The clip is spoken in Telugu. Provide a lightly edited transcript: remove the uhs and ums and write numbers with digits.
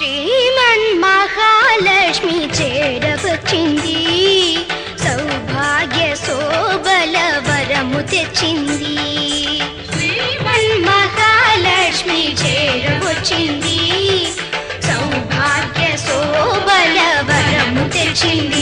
శ్రీమన్మహాలక్ష్మి చేరవచ్చింది, సౌభాగ్య శోభల వరము తెచ్చింది. శ్రీమన్మహాలక్ష్మి చేరవచ్చింది, సౌభాగ్య శోభల వరము తెచ్చింది.